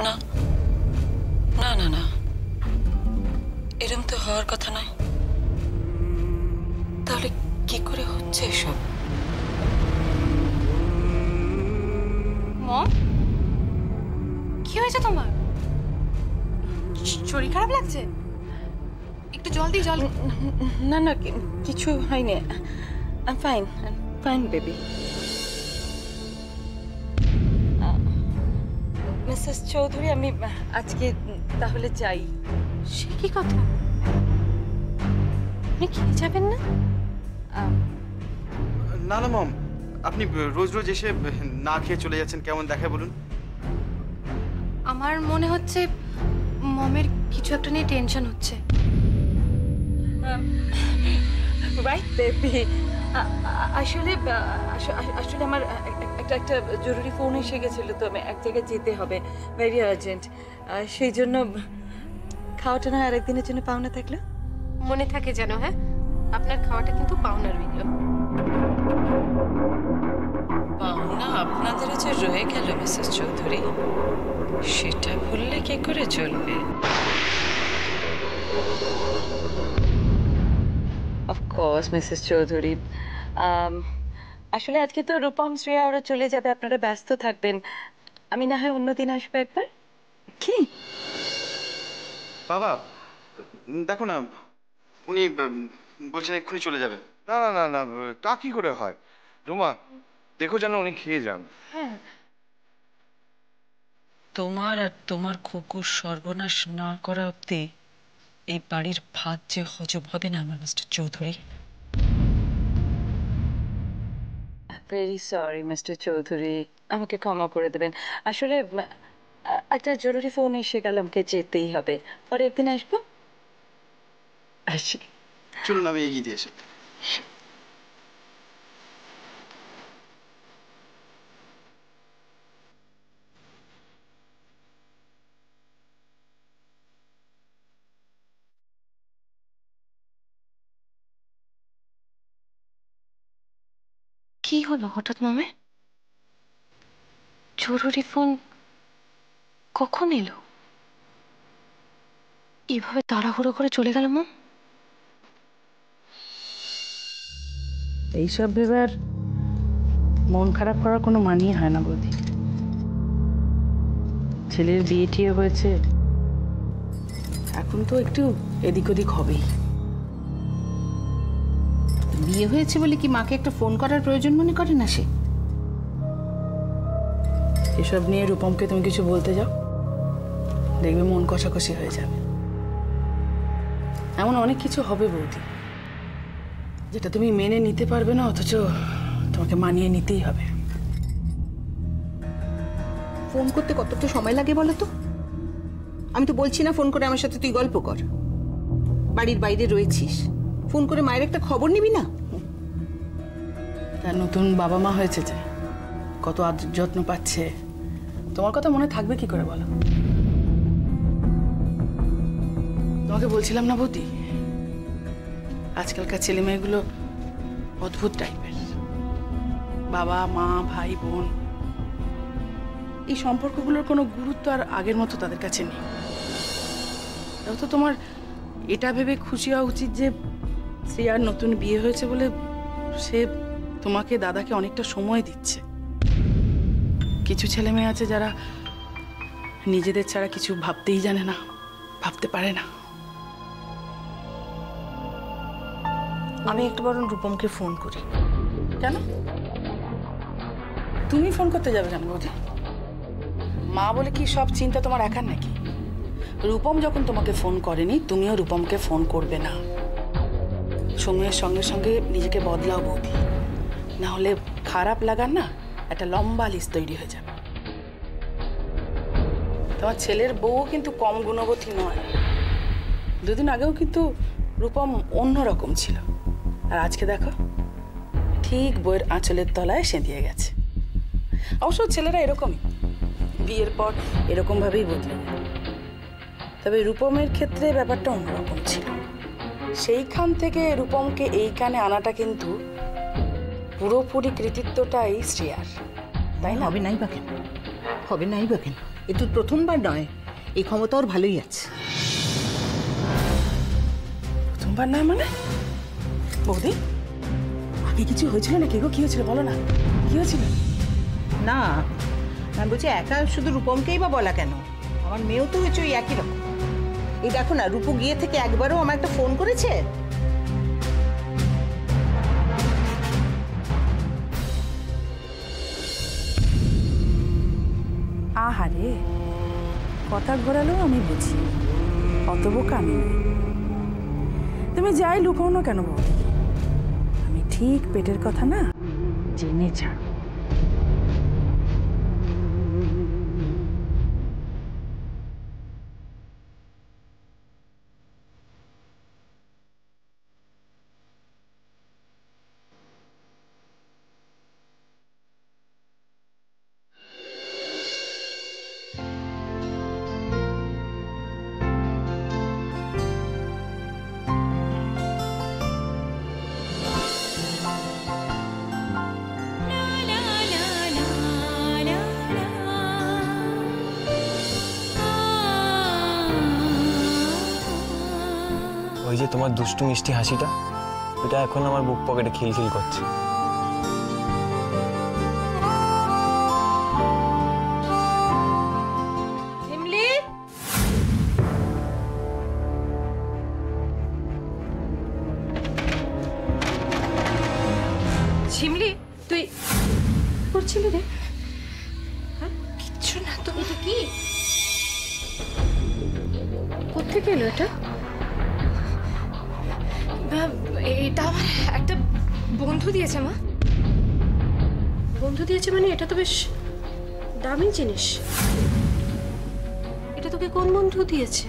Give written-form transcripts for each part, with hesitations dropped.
না না না না, এরম তো হওয়ার কথা নয়। তাহলে কি করে হচ্ছে এসব? মম, কি হয়েছে তোমার? শরীর খারাপ লাগছে? একটু জল দিই, জল। না না, কিছু হয়নি। I fine, fine baby. Mrs Chowdhury, আমি আজকে তাহলে যাই। সে কি কথা? আপনি খেয়ে যাবেন না? না না মম, আপনি রোজ রোজ এসে না খেয়ে চলে যাচ্ছেন, কেমন দেখায় বলুন? আমার মনে হচ্ছে মমের কিছু একটা নিয়ে টেনশন হচ্ছে। Right baby. আসলে আসলে আমার একটা জরুরি ফোন এসে গেছিল, তো আমি এক জায়গায় যেতে হবে, ভেরি আর্জেন্ট। সেই জন্য খাওয়াটা না আরেকদিনের জন্য পাওনা থাকলো। মনে থাকে যেন, হ্যাঁ? আপনার খাওয়াটা কিন্তু পাওনা রইল। পাওনা আপনাদের যে রয়ে গেল মিসেস চৌধুরী, সেটা ভুললে কি করে চলবে? অফকোর্স মিসেস চৌধুরী, আসলে আজকে তো রূপম শ্রেয়া ওরা চলে যাবে, আপনারা ব্যস্ত থাকবেন। আমি না হয় অন্যদিন আসবো একবার। কি বাবা, দেখো না, উনি বলছেন এক্ষুনি চলে যাবে। না না না না, তা কি করে হয়? রুমা, দেখো যেন উনি খেয়ে যান। হ্যাঁ, তোমার আর তোমার কুকুর সর্বনাশ না করা অব্দি এই বাড়ির ভাত যে হজম হবে না আমার mister Chowdhury. Very sorry mister Chowdhury, আমাকে ক্ষমা করে দেবেন। আসলে একটা জরুরি ফোন এসে গেল, আমাকে যেতেই হবে। পরে একদিন আসবো। আসি। চলুন আমি এগিয়ে দিয়ে এসে। কি হলো হঠাৎ মমে? জরুরি ফোন কখন এলো? এভাবে তাড়াহুড়ো করে চলে গেল মম? এইসব ভেবে আর মন খারাপ করার কোনো মানেই হয় না বৌদি। ছেলের বিয়ে টিয়ে হয়েছে, এখন তো একটু এদিক ওদিক হবেই। বিয়ে হয়েছে বলে কি মাকে একটা ফোন করার প্রয়োজন মনে করে না সে? এসব নিয়ে রূপমকে তুমি কিছু বলতে যাও, দেখবে মন কষাকষি হয়ে যাবে। এমন অনেক কিছু হবে বৌদি, যেটা তুমি মেনে নিতে পারবে না, অথচ তোমাকে মানিয়ে নিতেই হবে। ফোন করতে কতটা সময় লাগে বলো তো? আমি তো বলছি না ফোন করে আমার সাথে তুই গল্প কর, বাড়ির বাইরে রয়েছিস, ফোন করে মায়ের একটা খবর নিবি না? তার নতুন বাবা মা হয়েছে যে, কত আদর যত্ন পাচ্ছে, তোমার কথা মনে থাকবে কি করে বলো? তোমাকে বলছিলাম না বৌদি, আজকালকার ছেলে মেয়েগুলো অদ্ভুত টাইপের। বাবা মা ভাই বোন, এই সম্পর্কগুলোর কোনো গুরুত্ব আর আগের মতো তাদের কাছে নেই। তাও তো তোমার এটা ভেবে খুশি হওয়া উচিত যে শ্রেয়ার নতুন বিয়ে হয়েছে বলে সে তোমাকে দাদাকে অনেকটা সময় দিচ্ছে। কিছু ছেলে মেয়ে আছে যারা নিজেদের ছাড়া কিছু ভাবতেই জানে না, ভাবতে পারে না। আমি একটু বরং রূপমকে ফোন করি। কেন তুমি ফোন করতে যাবে কেন বৌদি? মা বলে কি সব চিন্তা তোমার একার নাকি? রূপম যখন তোমাকে ফোন করেনি, তুমিও রূপমকে ফোন করবে না। সময়ের সঙ্গে সঙ্গে নিজেকে বদলাও বৌদি, না হলে খারাপ লাগার না একটা লম্বা লিস্ট তৈরি হয়ে যাবে। তোমার ছেলের বউ কিন্তু কম গুণবতী নয়। দুদিন আগেও কিন্তু রূপম অন্যরকম ছিল, আর আজকে দেখো ঠিক বইয়ের আঁচলের তলায় সেঁধিয়ে গেছে। অবশ্য ছেলেরা এরকমই, বিয়ের পর এরকমভাবেই বদলে যায়। তবে রূপমের ক্ষেত্রে ব্যাপারটা অন্যরকম ছিল। সেইখান থেকে রূপমকে এইখানে আনাটা কিন্তু পুরোপুরি কৃতিত্বটাই শ্রেয়ার, তাই না? হবে নাই বা কেন? হবে নাই বা কেন? এ তো প্রথমবার নয়, এই ক্ষমতা ওর ভালোই আছে। প্রথমবার নয় মানে? বৌদি, আগে কিছু হয়েছিল না? কে গো, কি হয়েছিল বলো না, কি হয়েছিল? না, আমি বলছি একা শুধু রূপমকেই বা বলা কেন? আমার মেয়েও তো হয়েছে ওই একই রকম। এই দেখো না, রূপু গিয়ে থেকে একবারও আমার একটা ফোন করেছে? আহারে, কথা ঘোরালেও আমি বুঝি, অত বোকা আমি নই। তুমি যাই লুকাও না কেন বৌদি, আমি ঠিক পেটের কথা না জেনে ছাড়ো। ওই যে তোমার দুষ্টু মিষ্টি হাসিটা, ওটা এখন আমার বুক পকেটে খিলখিল করছে। ঝিমলি, ঝিমলি, তুই করছিলি রে? কিচ্ছু না তো। এটা কি? কোত্থেকে এলো এটা? এটা আমার একটা বন্ধু দিয়েছে মা। বন্ধু দিয়েছে মানে? এটা তো বেশ দামি জিনিস। এটা তোকে কোন বন্ধু দিয়েছে?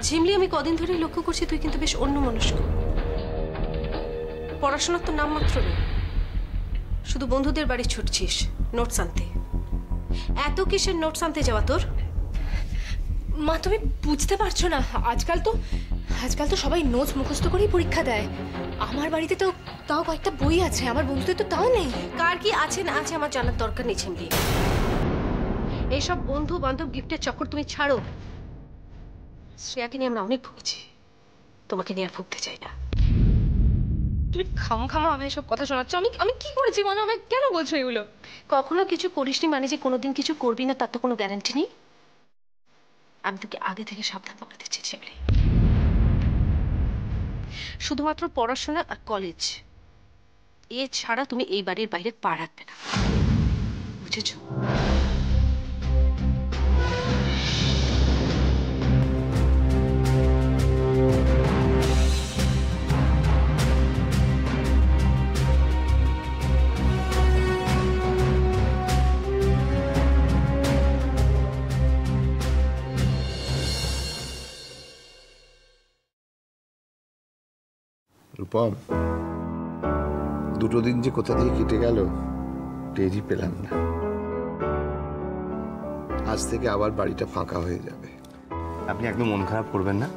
ঝিমলি, আমি কদিন ধরে লক্ষ্য করছি তুই কিন্তু বেশ অন্যমনস্ক। পড়াশোনার তো নামমাত্র নেই, শুধু বন্ধুদের বাড়ি ছুটছিস নোটস আনতে। এত কিসের নোটস আনতে যাওয়া তোর? মা, তুমি বুঝতে পারছো না, আজকাল তো সবাই নোটস মুখস্থ করেই পরীক্ষা দেয়। আমার বাড়িতে তো তাও কয়েকটা বই আছে, আমার বন্ধুদের তো তাও নেই। কার কি আছে না আছে আমার জানার দরকার নেই ঝিমলি। এইসব বন্ধু বান্ধব গিফটের চক্কর তুমি ছাড়ো। শ্রেয়াকে নিয়ে আমরা অনেক ভুগেছি, তোমাকে নিয়ে আর ভুগতে চাই না। তুমি খামখামা আমি এসব কথা শোনাচ্ছ। আমি কি করেছি মানে? আমি কেন বলছো এগুলো? কখনো কিছু করিসনি মানে যে কোনোদিন কিছু করবি না তার তো কোনো গ্যারান্টি নেই। আমি তোকে আগে থেকে সাবধান করে দিচ্ছি ছেলে। শুধুমাত্র পড়াশোনা আর কলেজ, এছাড়া তুমি এই বাড়ির বাইরে পা রাখবে না, বুঝেছো? রূপম, দুটো দিন যে কোথা দিয়ে কেটে গেল টেরই পেলাম না। আজ থেকে আবার বাড়িটা ফাঁকা হয়ে যাবে। আপনি একদম মন খারাপ করবেন না,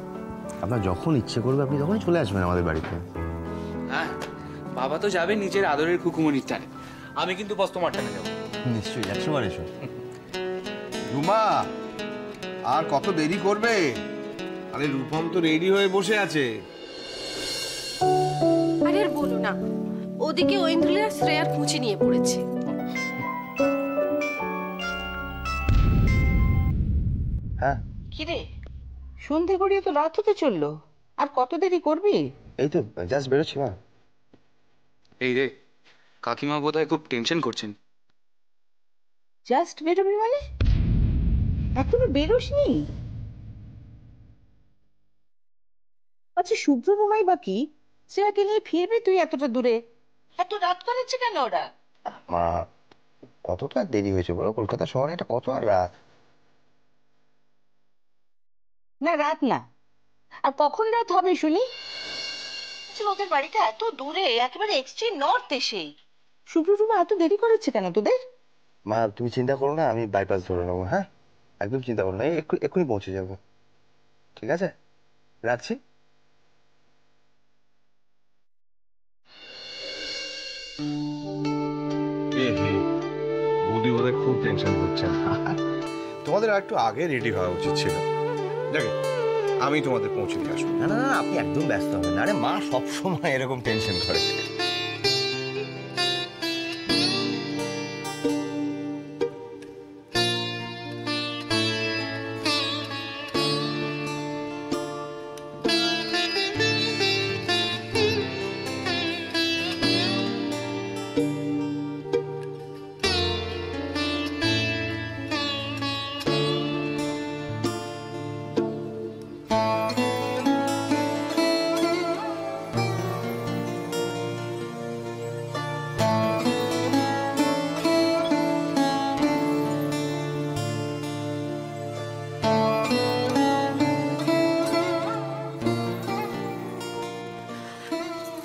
আপনার যখন ইচ্ছে করবে আপনি তখনই চলে আসবেন আমাদের বাড়িতে। হ্যাঁ, বাবা তো যাবে নিজের আদরের খুকুমনির টানে, আমি কিন্তু বস তোমার টানে যাবো। নিশ্চয়ই, 100 বার এসো। রুমা, আর কত দেরি করবে? আরে রূপম তো রেডি হয়ে বসে আছে। আরে আর বলো না, ওদিকে ঐন্দ্রিল আর শ্রেয়ার খুঁচি নিয়ে পড়েছে। হ্যাঁ, কি রে, সন্ধে গড়িয়ে তো রাত হতে চললো, আর কত দেরি করবি? এই তো জাস্ট বেরোচ্ছি মা। এই রে, কাকিমা বোধহয় খুব টেনশন করছেন। জাস্ট বেরোবি মানে? এখনো বেরোসনি? আচ্ছা, শুভ্র বোমাই বাকি, শ্রেয়াকে নিয়ে ফিরবি তুই এতটা দূরে? এত রাত করেছে কেন ওরা? মা, কতটা দেরি হয়েছে বলো? কলকাতা শহরে এটা কত আর রাত? না রাত না, আর কখন রাত হবে শুনি? আচ্ছা, ওদের বাড়িটা এত দূরে, একেবারে এক্সট্রিম নর্থ এসে শুভ্র বোমা এত দেরি করেছে কেন তোদের? মা তুমি চিন্তা করো না, আমি বাইপাস ধরে নেবো। হ্যাঁ, একদম চিন্তা করো না, এক্ষুনি পৌঁছে যাবো। ঠিক আছে, রাখছি। টেনশন করছেন। তোমাদের আর একটু আগে রেডি হওয়া উচিত ছিল। দেখে আমি তোমাদের পৌঁছে দিয়ে আসবো। না না না, আপনি একদম ব্যস্ত হবেন না। আরে মা সবসময় এরকম টেনশন করে।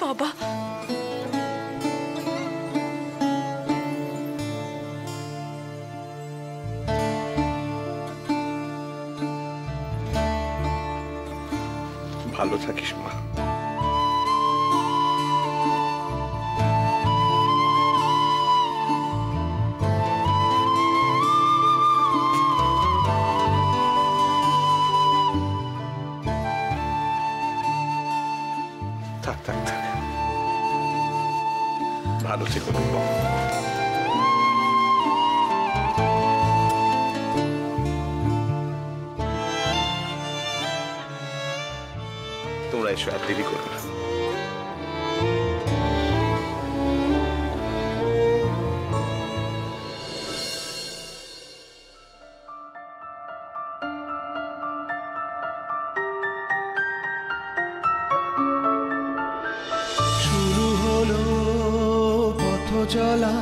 বাবা, ভালো থাকিস মা। থাক থাক থাক, ভালো থেকো। তোমরা এসো, আর দেরি করো না। শুরু হলো পথ চলা,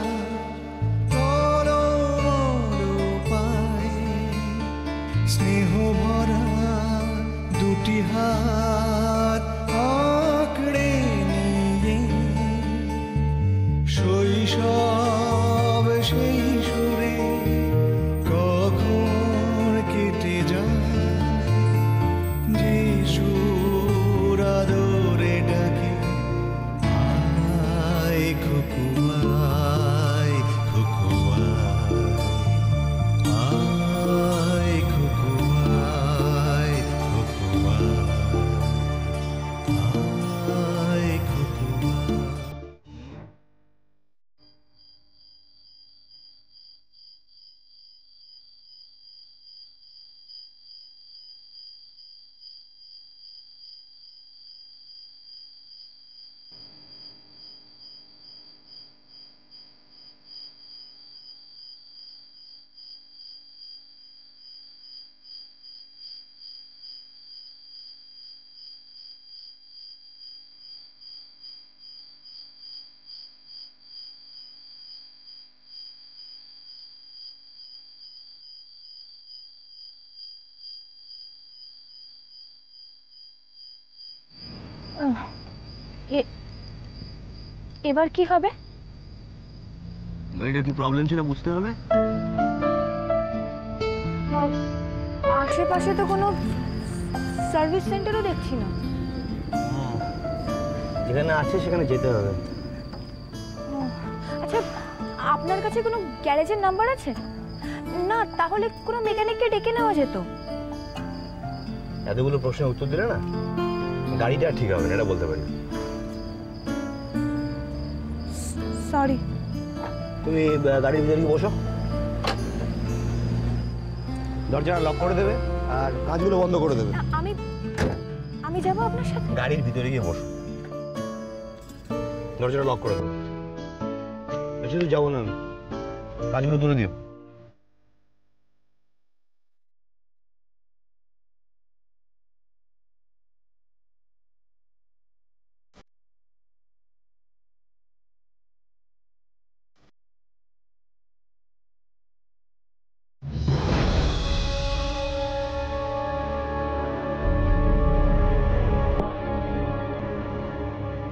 স্নেহ ভরা দুটি হাত আঁকড়ে নিয়ে শৈশব সেই সুরে কখন কেটে যায়, যে সুর আদরে ডাকে আয় খকুয়ায় খকুয়ায়, আয় খকুয়ায় খকুয়ায়, আয় খকুয়ায়। এবার কি হবে? এটা কি প্রবলেম ছিল বুঝতে হবে। আশেপাশে তো কোনো সার্ভিস সেন্টারও দেখছি না। যেখানে আছে সেখানে যেতে হবে। আচ্ছা, আপনার কাছে কোনো গ্যারেজের নাম্বার আছে? না, তাহলে কোনো মেকানিককে ডেকে নেওয়া যেত। এতগুলো প্রশ্নের উত্তর দিলে না গাড়িটা আর ঠিক হবে না, এটা বলতে পারি। সরি। তুমি গাড়ির ভিতরে গিয়ে বসো, দরজাটা লক করে দেবে আর কাঁচগুলো বন্ধ করে দেবে। আমি যাব আপনার সাথে। গাড়ির ভিতরে গিয়ে বসো, দরজাটা লক করে দেবে। বেশি দূর যাবো না, আমি কাজগুলো তুলে দিও।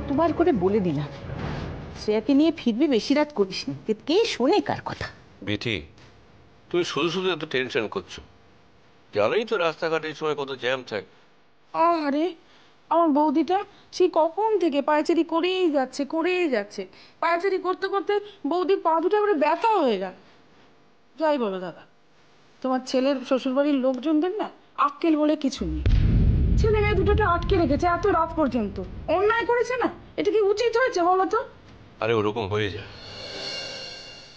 দুবার করে বলে দিলাম শ্রেয়াকে নিয়ে ফিরবি, বেশি রাত করিস না। কে শোনে কার কথা? বেটি, তুমি শুধু শুধু এত টেনশন করছো। জানোই তো রাস্তাঘাটে এই সময় কত জ্যাম থাকে। আরে আমার বৌদিটা সেই কখন থেকে পায়চারি করেই যাচ্ছে। পায়চারি করতে করতে বৌদির পা দুটো করে ব্যথা হয়ে গেল। যাই বলো দাদা, তোমার ছেলের শ্বশুরবাড়ির লোকজনদের না আক্কেল বলে কিছু নেই। ছেলে মেয়ে দুটোকে আটকে রেখেছে এত রাত পর্যন্ত, অন্যায় করেছে না? এটা কি উচিত হয়েছে বলো তো? আরে ওরকম হয়ে যায়,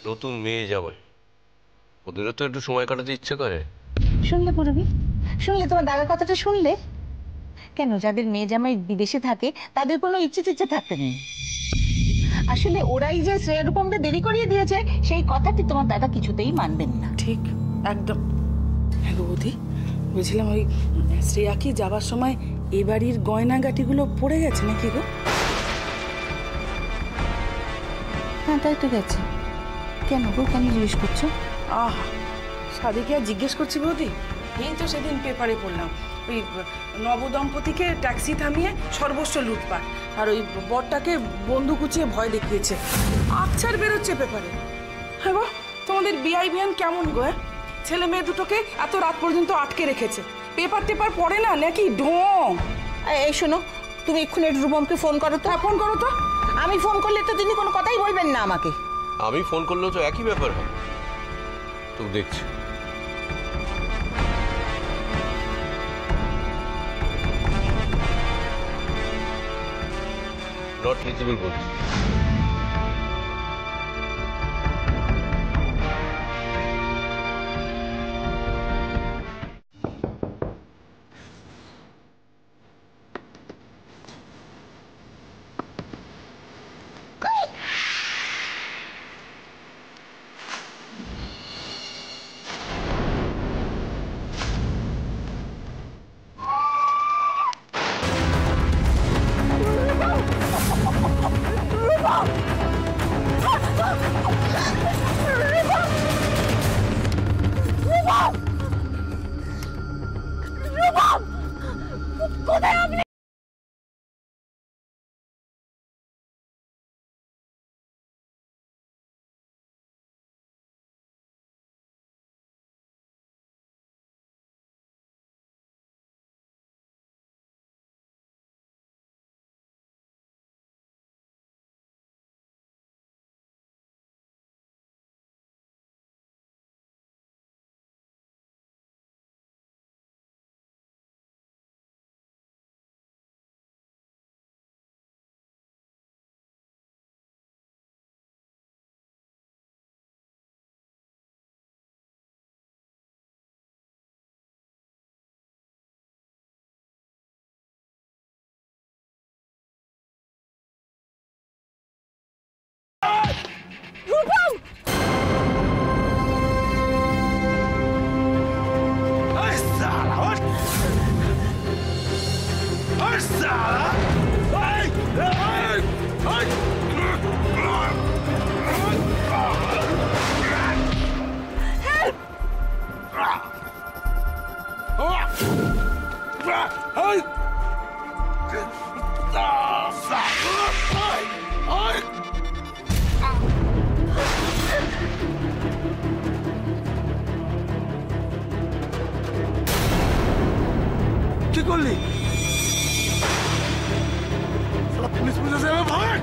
নতুন মেয়ে যাবে, ওদেরও তো একটু সময় কাটাতে ইচ্ছে করে। শুনলে পুরবি, শুনলে তোমার দাদার কথাটা শুনলে? কেন যাদের মেয়ে জামাই বিদেশে থাকে তাদের কোনো ইচ্ছে টিচ্ছে থাকতে নেই? আসলে ওরাই যে শ্রেয়ারূপমটা দেরি করিয়ে দিয়েছে সেই কথাটি তোমার দাদা কিছুতেই মানবেন না। ঠিক, একদম। হ্যাঁ গো বৌদি, বলছিলাম ওই শ্রেয়া কি যাবার সময় এ বাড়ির গয়নাগাটিগুলো পড়ে গেছে নাকি গো? হ্যাঁ তাই তো গেছে। কেন গো, কেন জিজ্ঞেস করছো? আহা, সাদিকে আর জিজ্ঞেস করছি বৌদি, এই তো সেদিন পেপারে পড়লাম ওই নবদম্পতিকে ট্যাক্সি থামিয়ে সর্বস্ব লুটপাট, আর ওই বরটাকে বন্দুক উঁচিয়ে ভয় দেখিয়েছে। আচ্ছার বেরোচ্ছে পেপারে। হ্যাঁ গো, তোমাদের বিআই বিয়ান কেমন গো? ছেলে মেয়ে দুটোকে এত রাত পর্যন্ত আটকে রেখেছে, পেপার টেপার পড়ে না নাকি? ঢোঁ। এই শোনো, তুমি এক্ষুনি রূপমকে ফোন করো তো। হ্যাঁ ফোন করো তো। আমি ফোন করলে তো তিনি কোনো কথাই বলবেন না আমাকে। আমি ফোন করলেও তো একই ব্যাপার হয়, তো দেখছি। নট রিচেবল বলছি। কি করলি? পুলিশ পুলিশ ভাগ।